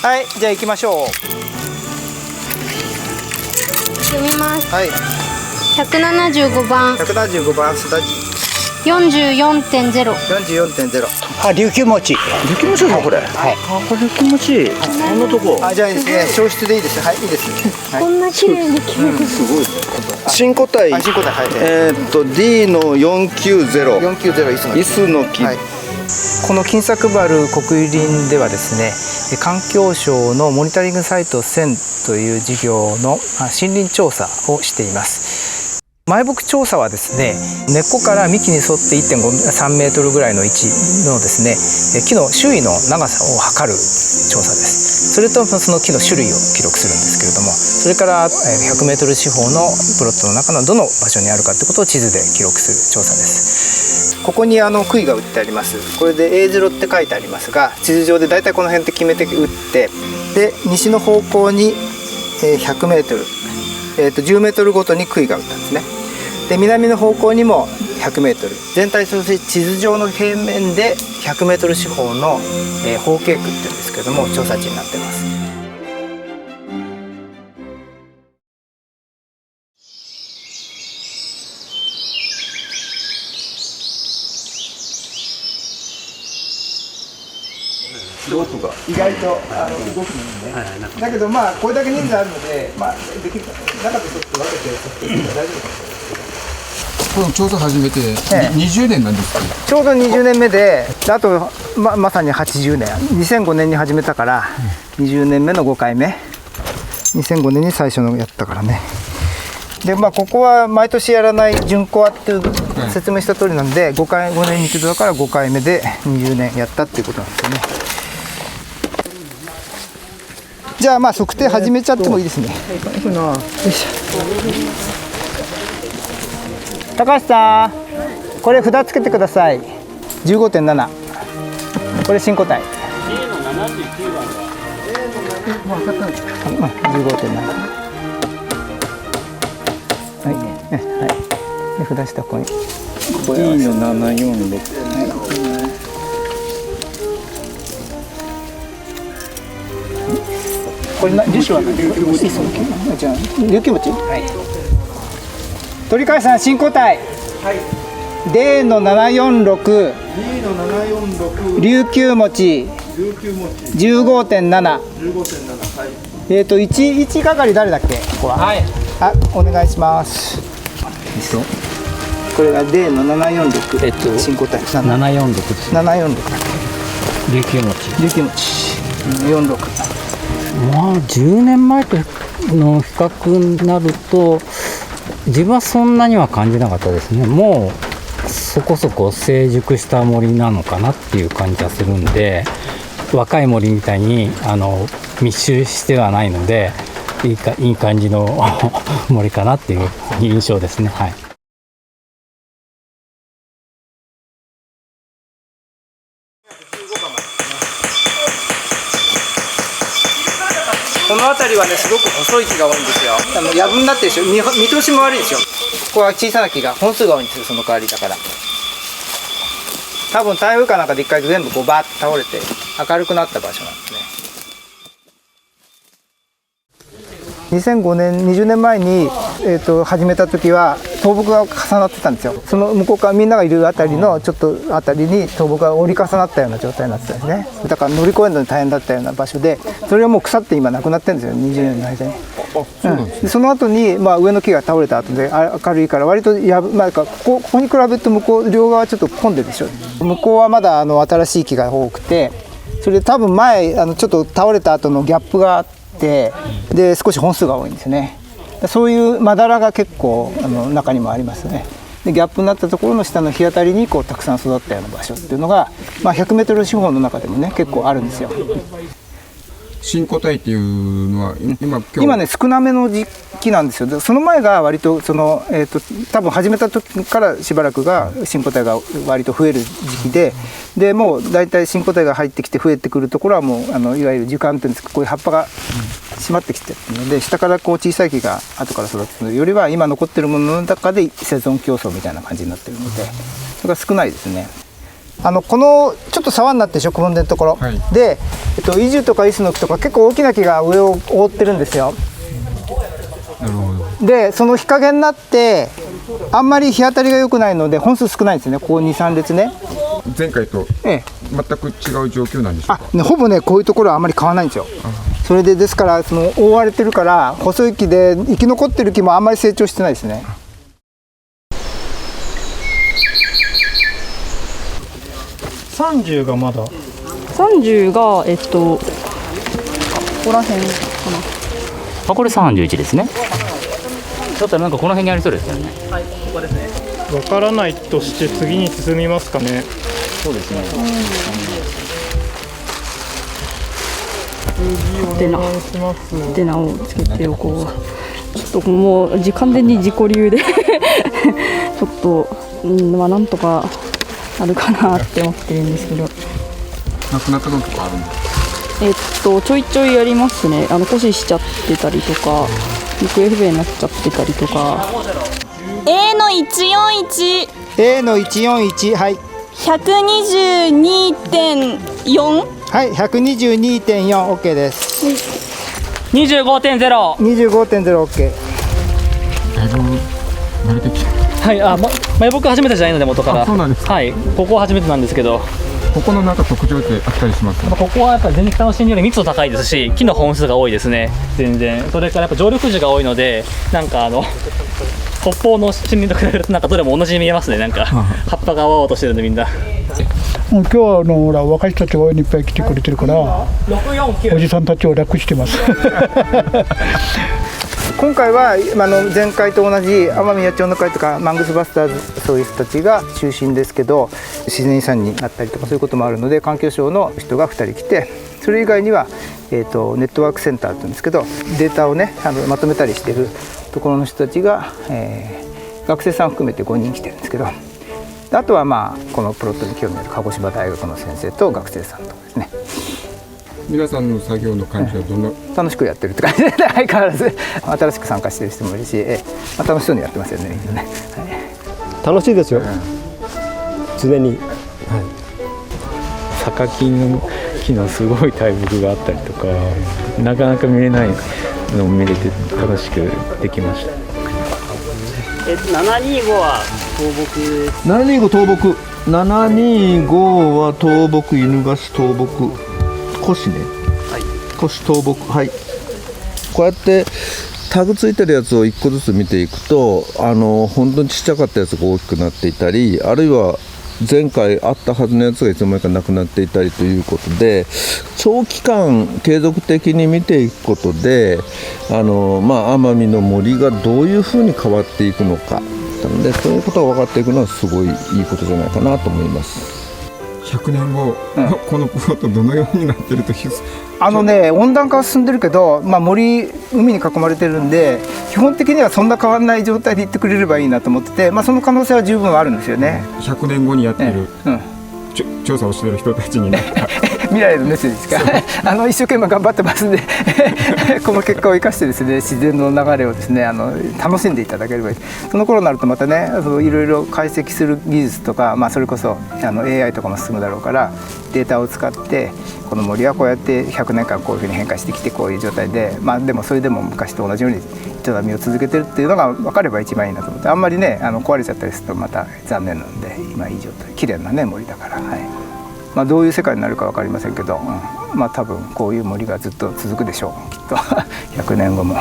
はい、じゃあ行きましょう。読みます。はい。175番。175番すだち。44.0。44.0。あ、琉球餅。琉球餅ですかこれ。はい。あ、これ琉球餅。こんなとこ。あ、じゃあいいですね。消失でいいです。はい、いいですね。こんな綺麗に決めて。すごい。新個体。新個体、はい。D の490。490イスの木。この金作原国有林ではですね、環境省のモニタリングサイト1000という事業の森林調査をしています。埋木調査はですね、根っこから幹に沿って1.3メートルぐらいの位置のですね、木の周囲の長さを測る調査です。それとその木の種類を記録するんですけれども、それから100メートル四方のプロットの中のどの場所にあるかということを地図で記録する調査です。ここに杭が打ってあります。これで A0 って書いてありますが、地図上でだいたいこの辺って決めて打って、で西の方向に100メートル、10メートルごとに杭が打ったんですね。で南の方向にも100メートル、全体として地図上の平面で100メートル四方の方形区っていうんですけれども、調査地になっています。ロープが意外と動くので、ね、だけどまあこれだけ人数あるので、まあできる中でちょっと分けて大丈夫かもしれないですけど。この調査始めて20年なんですか、ちょうど20年目で、あと まさに80年、2005年に始めたから20年目の5回目、2005年に最初のやったからね。でまあここは毎年やらない巡コアっていう説明した通りなんで、5年に一度だから5回目で20年やったっていうことなんですよね。じゃあまあ測定始めちゃってもいいですね。高橋さん、これ札つけてください。15.7。これ新個体。A の79番は。15.7。はい。で札下ここに。D の746。これ樹種は何？じゃあ琉球餅？はい。鳥飼さん新個体。はい。D の746。D の746。琉球餅。琉球餅。15.7。15.7。はい。1係誰だっけ？ここは。はい。あ、お願いします。これが D の746。新個体。746です。746だっけ？琉球餅。琉球餅。46。まあ10年前との比較になると自分はそんなには感じなかったですね。もうそこそこ成熟した森なのかなっていう感じがするんで、若い森みたいに密集してはないのでいい感じの森かなっていう印象ですね。はい。この辺りはね、すごく細い木が多いんですよ。やぶになってるでしょ。見通しも悪いですよ。ここは小さな木が本数が多いんですよ。その代わりだから。多分台風かなんかで一回全部こうバーッと倒れて明るくなった場所なんですね。2005年、20年前に、始めた時は倒木が重なってたんですよ。その向こう側みんながいるあたりのちょっとあたりに倒木が折り重なったような状態になってたんですね。だから乗り越えるのに大変だったような場所で、それがもう腐って今なくなってるんですよ、20年の間に。その後に、まあ、上の木が倒れた後で明るいから割となんかここに比べると向こう両側はちょっと混んでるでしょ。向こうはまだ新しい木が多くて、それで多分前ちょっと倒れた後のギャップがあって、で少し本数が多いんですね。そういうまだらが結構中にもありますね。でギャップになったところの下の日当たりにこうたくさん育ったような場所っていうのが、まあ、100メートル四方の中でもね結構あるんですよ。新個体っていうのは今ね少なめの時期なんですよ。でその前が割と多分始めた時からしばらくが新個体が割と増える時期で、もう大体新個体が入ってきて増えてくるところはもういわゆる樹幹っていうんですけど、こういう葉っぱが締まってきてるので、下からこう小さい木が後から育つのよりは今残ってるものの中で生存競争みたいな感じになってるので、それが少ないですね。このちょっと沢になってるでしょ、くぼんでるところ、はい、で、イジュとかイスノキとか結構大きな木が上を覆ってるんですよ。なるほど。でその日陰になってあんまり日当たりが良くないので本数少ないんですね。ここ2、3列ね。前回と全く違う状況なんでしょうか。ね、ほぼねこういうところはあんまり変わらないんですよ。それでですからその覆われてるから細い木で生き残ってる木もあんまり成長してないですね。30がまだ30がここら辺かな。これ31ですね。だったらなんかこの辺にありそうですよね。わからないとして次に進みますかね。そうですね。デナをつけておこう。ちょっともう完全に自己流でちょっと、まあなんとかあるかなって思ってるんですけど。なくなったのとかあるんですか。ちょいちょいやりますね。固死しちゃってたりとか、行方不明になっちゃってたりとか。A の141。A の141、はい。122.4。はい、122.4、OK です。25.0。25.0、OK。だいぶ慣れてきて。はい、僕初めてじゃないので元から。そうなんですか。はい、ここは初めてなんですけど。ここのなんか特徴ってあったりしますか。ここはやっぱり全然北の森林より密度高いですし、木の本数が多いですね。全然。それからやっぱ常緑樹が多いので、なんか北方の森林と比べるとなんかどれも同じに見えますね。なんか葉っぱが青々としてるんでみんな。もう今日はほら若い人たちが応援にいっぱい来てくれてるから、おじさんたちを楽してます。今回は前回と同じ奄美野鳥の会とかマングスバスターズ、そういう人たちが中心ですけど、自然遺産になったりとかそういうこともあるので、環境省の人が2人来て、それ以外には、ネットワークセンターって言うんですけど、データをねまとめたりしてるところの人たちが、学生さん含めて5人来てるんですけど、あとはこのプロットに興味ある鹿児島大学の先生と学生さんとかですね。皆さんの作業の感じはどんな。楽しくやってるって感じで、相変わらず新しく参加してる人もいるし、楽しそうにやってますよね、みんなね。楽しいですよ、常に。榊の木のすごい大木があったりとか、なかなか見れないのを見れて楽しくできました。725は倒木です。725倒木。725は倒木、犬ヶ市倒木。腰ね。はい。腰倒木。はい。こうやってタグついてるやつを1個ずつ見ていくと、本当にちっちゃかったやつが大きくなっていたり、あるいは前回あったはずのやつがいつの間にかなくなっていたりということで、長期間継続的に見ていくことで、奄美の森がどういうふうに変わっていくのか、なのでそういうことが分かっていくのはすごいいいことじゃないかなと思います。100年後、このプロットどのようになってると。温暖化は進んでるけど、海に囲まれてるんで、基本的にはそんな変わらない状態でいってくれればいいなと思ってて、その可能性は十分あるんですよね。100年後にやってる、調査をしている人たちに未来のメッセージですか。一生懸命頑張ってますんでこの結果を生かしてですね、自然の流れをですね楽しんでいただければいい。その頃になるとまたね、いろいろ解析する技術とか、それこそAI とかも進むだろうから、データを使ってこの森はこうやって100年間こういうふうに変化してきて、こういう状態で、でもそれでも昔と同じように営みを続けてるっていうのが分かれば一番いいなと思って、あんまりね壊れちゃったりするとまた残念なので、今いい状態、綺麗なね森だから、どういう世界になるか分かりませんけど、多分こういう森がずっと続くでしょう、きっと100年後も。